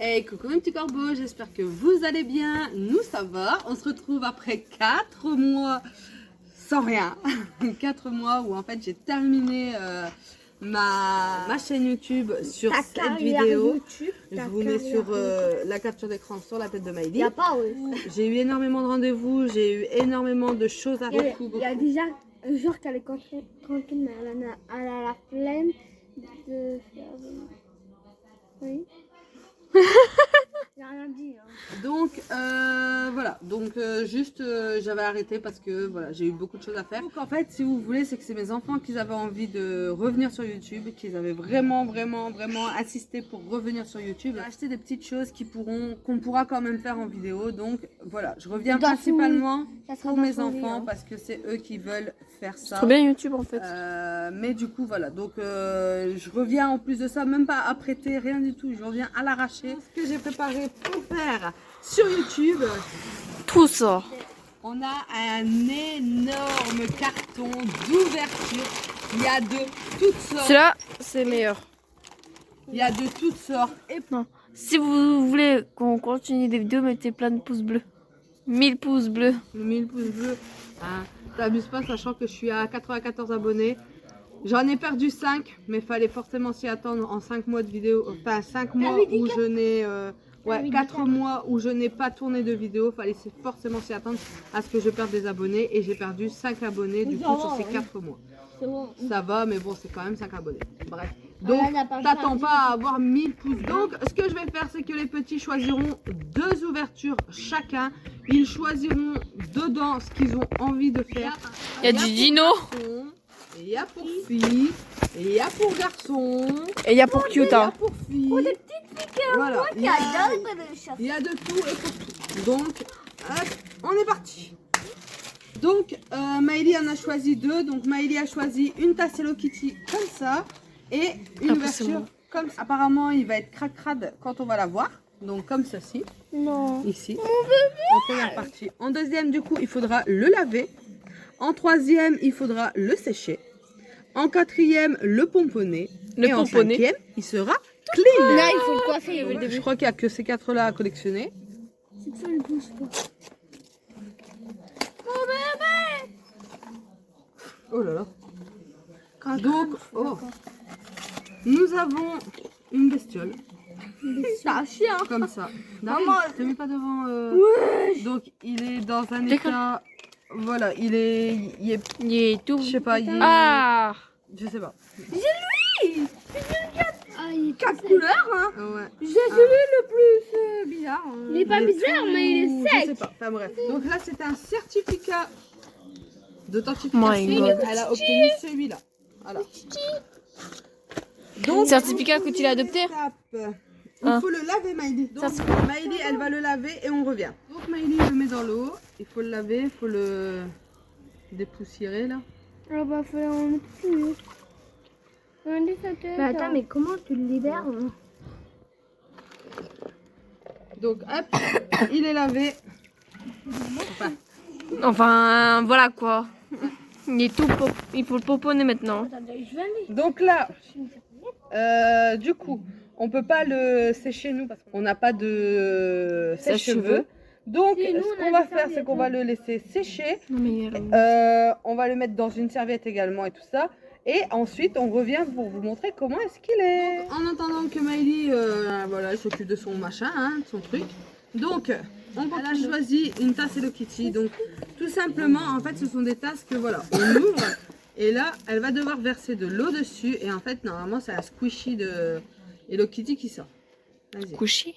Hey, coucou mes petits corbeaux, j'espère que vous allez bien. Nous ça va, on se retrouve après 4 mois sans rien. 4 mois où en fait j'ai terminé ma chaîne YouTube sur cette vidéo. Je vous mets sur la capture d'écran sur la tête de Maïli. J'ai eu énormément de rendez-vous, j'ai eu énormément de choses à faire. Il y a déjà un jour qu'elle est tranquille, mais elle a la flemme de faire... Oui. J'ai rien dit. Hein. Donc voilà, donc juste j'avais arrêté parce que voilà, j'ai eu beaucoup de choses à faire. Donc en fait, si vous voulez, c'est que c'est mes enfants qui avaient envie de revenir sur YouTube, qu'ils avaient vraiment insisté pour revenir sur YouTube. J'ai acheté des petites choses qu'on pourra quand même faire en vidéo. Donc voilà, je reviens principalement pour mes enfants parce que c'est eux qui veulent faire ça. C'est trop bien YouTube en fait. Mais du coup voilà, donc je reviens en plus de ça, même pas apprêter, rien du tout, je reviens à l'arraché. Ce que j'ai préparé pour faire sur YouTube, Tout ça. on a un énorme carton d'ouverture. Il y a de toutes sortes. Celui-là, c'est meilleur. Il y a de toutes sortes. Et Non. Si vous voulez qu'on continue des vidéos, mettez plein de pouces bleus. 1000 pouces bleus. 1000 pouces bleus. Hein, t'abuses pas, sachant que je suis à 94 abonnés. J'en ai perdu 5, mais fallait forcément s'y attendre en 5 mois de vidéo. Enfin, 5 mois où je n'ai... 4 mois où je n'ai pas tourné de vidéo. Fallait forcément s'y attendre à ce que je perde des abonnés. Et j'ai perdu 5 abonnés du coup sur ces 4 mois. Bon. Ça va, mais bon, c'est quand même 5 abonnés. Bref. Donc, t'attends pas à avoir 1000 pouces. Donc, ce que je vais faire, c'est que les petits choisiront 2 ouvertures chacun. Ils choisiront dedans ce qu'ils ont envie de faire. Il y a du dino. Il y a pour filles, et il y a pour garçons, Et il y a pour et il y a Kyuta. pour filles. Pour des petites filles comme Voilà, moi il qui y a- adorent le chat. il y a de tout et pour tout. Donc, hop, on est parti. Donc, Maëlie en a choisi 2. Donc, Maëlie a choisi une tasse Hello Kitty comme ça et une Après, c'est ouverture bon. comme ça. Apparemment, il va être crade quand on va la voir. Donc, comme ceci, Non. ici, en première partie. En deuxième, du coup, il faudra le laver. En troisième, il faudra le sécher. En quatrième, le pomponner. Le et en pomponner. cinquième, il sera clean. Là, il faut le coiffer. Donc, je crois qu'il n'y a que ces 4-là à collectionner. Cette fois, elle bouge pas. Oh là là. Donc, nous avons une bestiole. C'est un chien. Comme ça. Maman, Je te mets pas devant. Donc, il est dans un état. Voilà, il est. Il est tout. Je sais pas, il est. Ah. Je sais pas. Ah, il est 4 couleurs, hein. Ouais. J'ai celui le plus bizarre. Il est pas bizarre, mais il est Je sec. sais pas. Enfin bref. Donc là, c'est un certificat My d'authentification. God. Elle a obtenu celui-là. Voilà. Donc, Certificat que tu l'as adopté. il Hein. faut le laver, Maïli. Donc, Maïli, elle va le laver et on revient. Donc, Maïli le met dans l'eau. Il faut le laver, il faut le dépoussiérer là. Ah bah, faut en mettre plus. Mais attends, mais comment tu le libères hein? Donc, hop, il est lavé. Enfin, voilà quoi. Il est tout il faut le poponner maintenant. Attendez, je vais aller. Donc là, du coup, on peut pas le sécher nous parce qu'on n'a pas de sèche-cheveux. Donc, Si, nous, ce on a qu'on va des faire, c'est qu'on va le laisser sécher. Non mais On va le mettre dans une serviette également et tout ça. Et ensuite, on revient pour vous montrer comment est-ce qu'il est. Donc, en attendant que Maëlie, voilà, elle s'occupe de son machin, hein, de son truc. Donc, elle a choisi une tasse Hello Kitty. Donc, tout simplement, en fait, ce sont des tasses que voilà, on ouvre. Et là, elle va devoir verser de l'eau dessus. Et en fait, normalement, c'est un squishy de Hello Kitty qui sort. Vas-y. couché.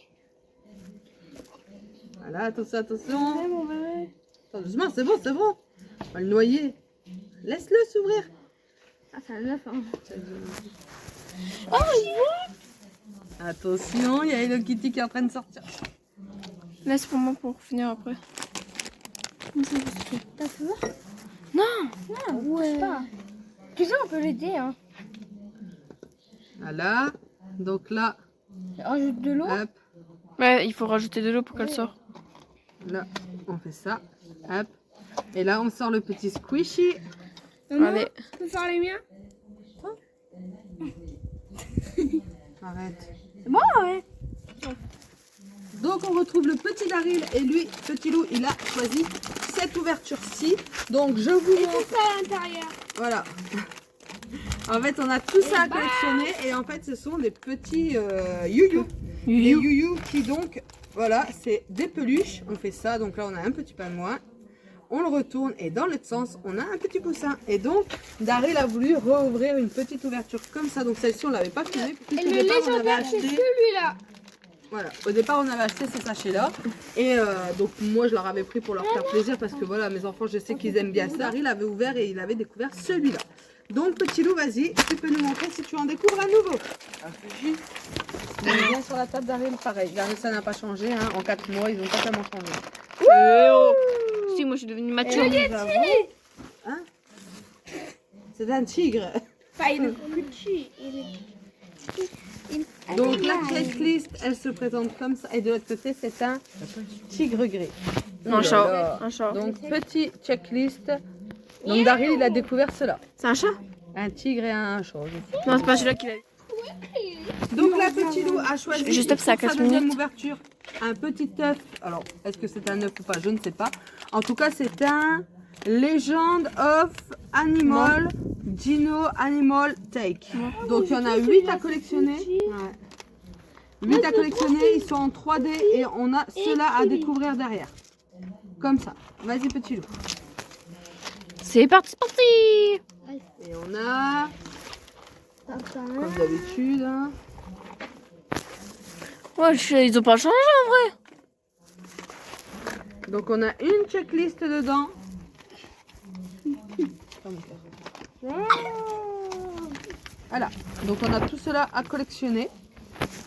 Voilà, attention, attention. Attends, doucement, c'est bon, c'est bon. On va le noyer. Laisse-le s'ouvrir. Ah, c'est un œuf. Hein. Attention, il y a Hello Kitty qui est en train de sortir. Laisse pour moi pour finir après. T'as peur? Non. Ouais. Tu sais, on peut l'aider. Hein. Voilà. Donc là, Rajoute de l'eau. hop, Ouais, il faut rajouter de l'eau pour qu'elle sorte. là, on fait ça. Hop. Et là, on sort le petit squishy. Allez. Tu peux faire les miens? Arrête. C'est bon, ouais. Donc on retrouve le petit Daryl et lui, petit loup, il a choisi cette ouverture-ci. Donc je vous Et montre. c'est ça à l'intérieur. Voilà. En fait, on a tout ça à collectionner et en fait, ce sont des petits you-you. Des you-you qui donc, voilà, c'est des peluches. On fait ça, donc là, on a un petit pingouin. On le retourne et dans l'autre sens, on a un petit poussin. Et donc, Daryl a voulu rouvrir une petite ouverture comme ça. Donc celle-ci, on l'avait pas filmée. Et le légendaire, c'est celui-là. Voilà, au départ on avait acheté ces sachets là et donc moi je leur avais pris pour leur faire plaisir parce que voilà mes enfants je sais qu'ils aiment bien ça. Il avait ouvert et il avait découvert celui-là. Donc petit loup, vas-y, tu peux nous montrer si tu en découvres un nouveau. On vient sur la table Daryl, pareil. Daryl ça n'a pas changé, hein. En 4 mois ils ont pas tellement changé. Oh. Si, moi je suis devenue mature. Hein, c'est un tigre. Enfin, il est petit. Donc la checklist elle se présente comme ça et de l'autre côté c'est un tigre gris. Un chat. Un chat. Donc petit checklist. Donc Daryl il a découvert cela. C'est un chat? Un tigre et un chat. Non, c'est pas celui-là qu'il a. Donc là petit loup a choisi Je stoppe ça à pour sa 4 deuxième minutes. ouverture un petit œuf. Alors est-ce que c'est un œuf ou pas, je ne sais pas. En tout cas c'est un Legend of Animal Dino Animal Take. Donc il y en a 8 à collectionner. Ouais. 8 à collectionner, ils sont en 3D et on a ceux-là à découvrir derrière. Comme ça. Vas-y petit loup. C'est parti, c'est parti. Et on a, comme d'habitude, hein. Ouais, ils ont pas changé en vrai. Donc on a une checklist dedans. Voilà, donc on a tout cela à collectionner.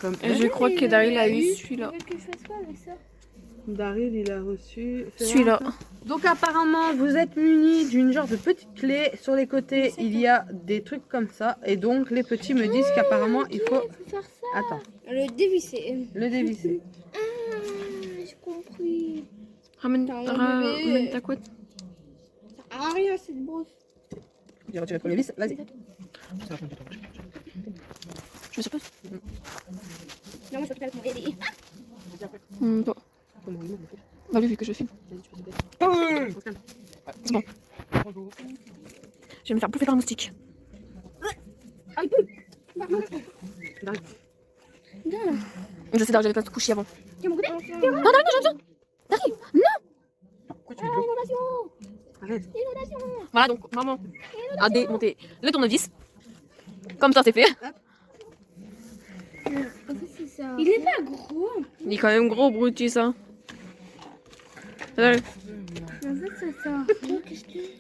Comme Et je crois que Daryl a eu celui-là. Tu veux que je fasse quoi avec ça? Daryl il a reçu Celui-là. Donc apparemment vous êtes munis d'une genre de petite clé. Sur les côtés il y a des trucs comme ça. Et donc les petits me disent qu'apparemment il faut... Faire ça. Attends, Le dévisser. le dévisser. Ah, j'ai compris. Ramène bébé. ta couette. Ça sert à rien cette brosse. J'ai retiré le premier vis, vas-y. Je sais pas. Non, moi je peux pas le aider. Pas. Bah lui, vu que je filme. C'est bon. Je vais me faire bouffer par un moustique. Je sais, j'avais pas te coucher avant. Tu m'as goûté? Non, Daryl, non, j'aime ça. Daryl, non. Arrête. Voilà, donc maman a démonté le tournevis. Comme ça, c'est fait. Il est pas gros. Il est quand même gros, Brutus, hein. Daryl, En fait, c'est ça.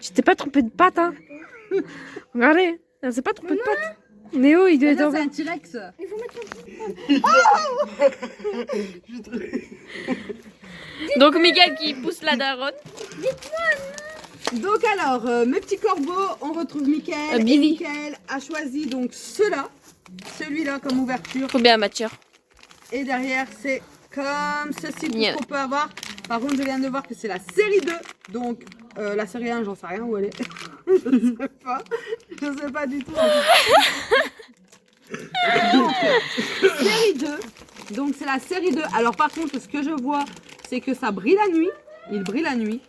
tu t'es pas trompé de patte, hein. Regardez, elle s'est pas trompée de patte. Néo, il doit être Ça, en c'est un T-Rex. Il faut mettre Donc Miguel qui pousse la daronne. Donc alors, mes petits corbeaux, on retrouve Mickaël. Et Billy. Mickaël a choisi donc celui-là comme ouverture. Combien matière? Et derrière, c'est comme ceci, tout Yeah. ce qu'on peut avoir. Par contre, je viens de voir que c'est la série 2. Donc, la série 1, j'en sais rien où elle est. Je sais pas. Je sais pas du tout. Donc, série 2. Donc, c'est la série 2. Alors, par contre, ce que je vois, c'est que ça brille la nuit. Il brille la nuit.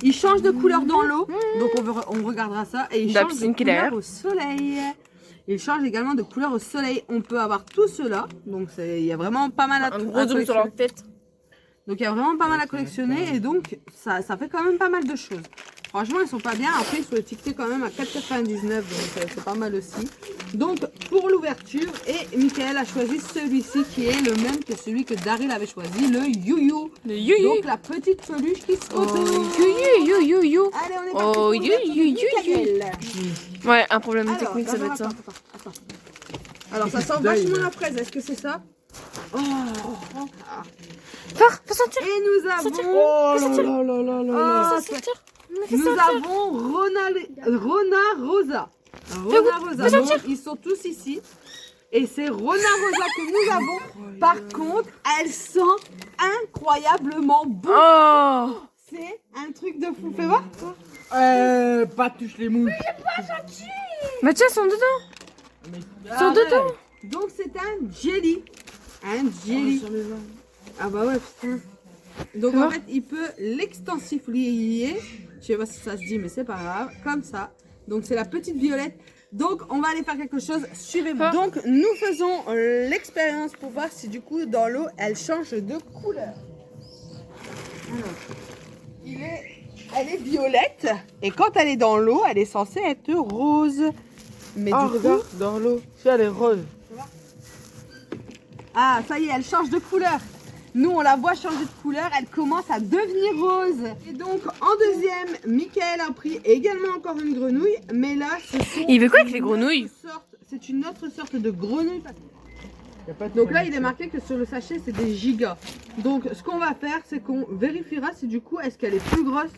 Il change de couleur dans l'eau. Donc, on regardera ça. Et il La change de piscine qui est couleur derrière. au soleil. Il change également de couleur au soleil. On peut avoir tout cela. Donc, il y a vraiment pas mal à Un gros zoom sur leur tête. Donc il y a vraiment pas mal à collectionner et donc ça fait quand même pas mal de choses. Franchement ils sont pas bien, après ils sont étiquetés quand même à 4,99 donc c'est pas mal aussi. Donc pour l'ouverture, et Mickaël a choisi celui-ci qui est le même que celui que Daryl avait choisi, le You-You. Le you-you. Donc la petite peluche qui se retourne. You. Allez on est parti Oh, pour l'ouverture de Mickaël. Ouais, un problème Alors, technique, ça doit être ça. attends. Alors ça sent vachement la fraise, est-ce que c'est ça? Oh. Fais sentir. Et nous avons... Oh là Oh, Fais sentir. nous avons Rona Rosa. Rona Rosa. Donc, ils sont tous ici. Et c'est Rona Rosa que nous avons. Par contre, elle sent incroyablement bon. Oh. C'est un truc de fou. Fais voir. Pas touche les mouches. Mathieu, sont dedans. Sont dedans. Donc c'est un jelly. Un jelly. Ah bah ouais, putain. Donc en fait, il peut l'extensifier. Je sais pas si ça se dit, mais c'est pas grave. Comme ça. Donc c'est la petite violette. Donc on va aller faire quelque chose. Suivez-moi. Donc nous faisons l'expérience pour voir si du coup dans l'eau elle change de couleur. Alors, elle est violette et quand elle est dans l'eau, elle est censée être rose. Mais Ah, du coup, regarde, dans l'eau. Si elle est rose. ah ça y est, elle change de couleur. Nous on la voit changer de couleur, elle commence à devenir rose. Et donc en deuxième, Michael a pris également encore une grenouille, mais là ce sont Il veut quoi avec les une grenouilles? autre sorte- C'est une autre sorte de grenouille. Y a pas de Donc là, il est marqué que sur le sachet, c'est des gigas. Donc, ce qu'on va faire, c'est qu'on vérifiera si du coup, est-ce qu'elle est plus grosse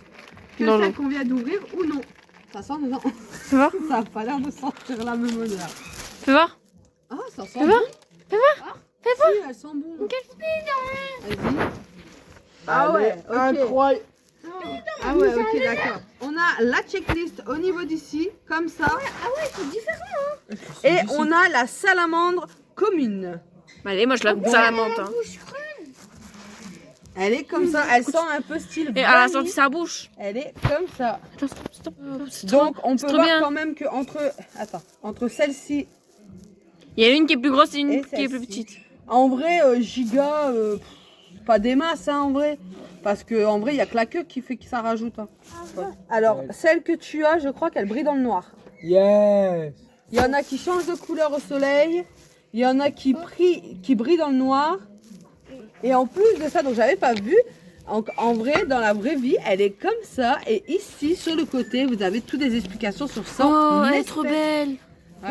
que Non, celle non. qu'on vient d'ouvrir ou non. Ça sent, non. Fais voir. Ça n'a pas l'air de sentir la même odeur. Fais voir. Ah, ça sent Fais bon. voir. Fais voir. Ah, Fais voir. si, elle sent bon. Vas-y. Ah Elle ouais, est ok. incroyable. Ah ouais, ok, d'accord. On a la checklist au niveau d'ici, comme ça. C'est différent. Et on a la salamandre commune. Allez, moi je la salamande. Hein. Elle est comme ça, elle sent un peu style Et elle a vanille. sorti sa bouche. Elle est comme ça. Attends, stop, stop. C'est Donc trop- on c'est peut trop voir bien. quand même que entre celle-ci, Il y a une qui est plus grosse et une Et qui est plus celle-ci. petite. en vrai giga, pas des masses hein, en vrai, parce que en vrai il y a que la queue qui fait que ça rajoute. Hein. Ouais. Alors celle que tu as, je crois qu'elle brille dans le noir. Yes. Il y en a qui changent de couleur au soleil, il y en a qui brillent dans le noir. Et en plus de ça, donc j'avais pas vu. En vrai, dans la vraie vie, elle est comme ça. Et ici, sur le côté, vous avez toutes des explications sur ça. Oh, elle est trop belle.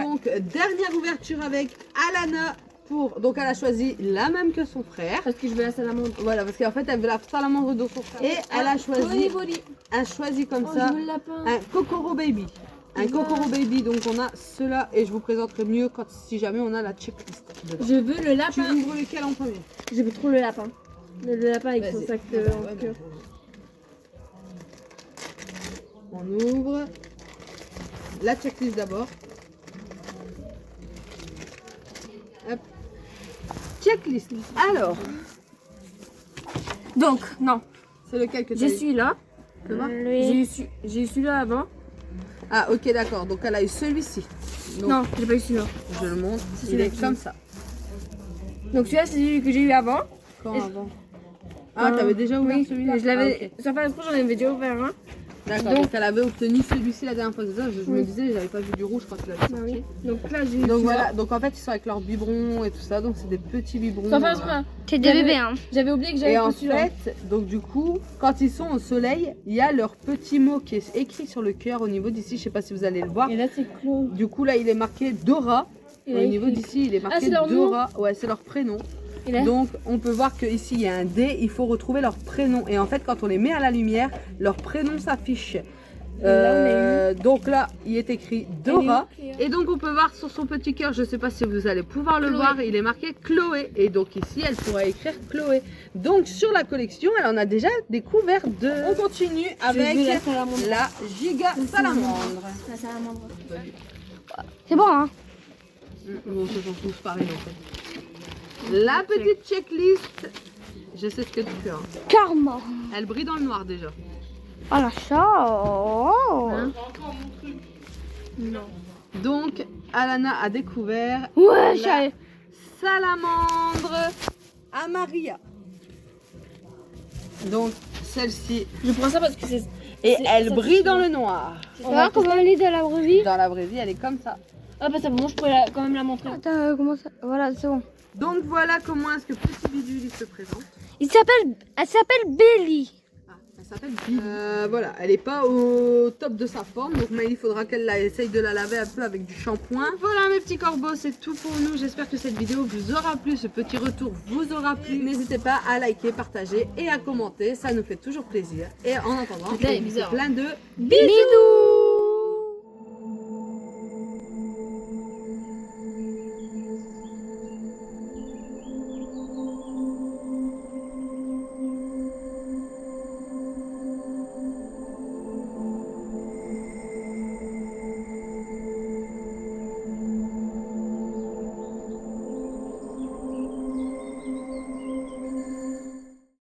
Donc, dernière ouverture avec Alana. Donc, elle a choisi la même que son frère. Parce que je veux la salamandre. Voilà, parce qu'en fait, elle veut la salamandre de son frère. Et elle a choisi, comme ça Je veux le lapin. un Kokoro Baby. Un Kokoro Baby. Donc, on a cela. Et je vous présenterai mieux si jamais on a la checklist dedans. Je veux le Tu lapin. ouvres lequel en premier? Je veux trop le lapin. Le lapin avec son Vas-y. sac Ah bah en ouais, queue. On ouvre la checklist d'abord. Hop. Checklist. Alors, Donc, non. c'est lequel que tu J'ai as eu? celui-là. Fais voir. J'ai eu celui-là avant. Ah, ok, d'accord. Donc, elle a eu celui-ci. Donc, Non, j'ai pas eu celui-là. je le montre. C'est Il celui-là est que comme j'ai. ça. Donc celui-là, c'est celui que j'ai eu avant. Quand Et je- avant Ah, t'avais déjà ouvert Oui, celui-là? je l'avais. Ah, ok. Sans faire exprès, j'en avais déjà ouvert un. D'accord, donc elle avait obtenu celui-ci la dernière fois. C'est ça, je me Oui. disais, j'avais pas vu du rouge quand tu l'avais Bah sorti. oui. Donc là, j'ai eu Donc celui-là. voilà, donc en fait ils sont avec leurs biberons et tout ça, donc c'est des petits biberons. Sans faire exprès. C'est des bébés, hein. J'avais oublié que Et j'avais en pas celui-là. fait, donc du coup, quand ils sont au soleil, il y a leur petit mot qui est écrit sur le cœur au niveau d'ici, je sais pas si vous allez le voir. Et là, c'est Claude. Du coup là il est marqué Dora. Et Au là, il niveau écrit- d'ici il est marqué c'est leur nom Dora. Ouais, c'est leur prénom. Et là, Donc on peut voir qu'ici il y a un D, il faut retrouver leur prénom. Et en fait quand on les met à la lumière, leur prénom s'affiche. Donc là il est écrit Dora. Et donc on peut voir sur son petit cœur, je sais pas si vous allez pouvoir le Chloé. voir, il est marqué Chloé. Et donc ici elle pourra écrire Chloé. Donc sur la collection, elle en a déjà découvert deux. On continue avec vu la salamandre. la giga salamandre. La salamandre. C'est bon, hein. Bon, ce sont tous pareils en fait. La petite checklist, je sais ce que tu fais. Hein. Karma. Elle brille dans le noir déjà. Oh la chance. Hein? Donc Alana a découvert Ouais, la j'avais. salamandre Amaria. Donc celle-ci. je prends ça parce que c'est. Et C'est- elle ça, brille c'est dans sûr. le noir. Tu vois comment elle est dans la vraie vie? Dans la vraie vie, elle est comme ça. Ah, bah ça, bon, je pourrais quand même la montrer. Attends, comment ça? Voilà, c'est bon. Donc voilà comment est-ce que Petit Bidule il se présente. Elle s'appelle Belly. Ah, elle s'appelle Billy. Voilà, elle est pas au top de sa forme, donc mais il faudra qu'elle essaye de la laver un peu avec du shampoing. Voilà mes petits corbeaux, c'est tout pour nous. J'espère que cette vidéo vous aura plu, ce petit retour vous aura plu. N'hésitez pas à liker, partager et à commenter, ça nous fait toujours plaisir. Et en attendant, Là, il est bizarre. plein de Bisous.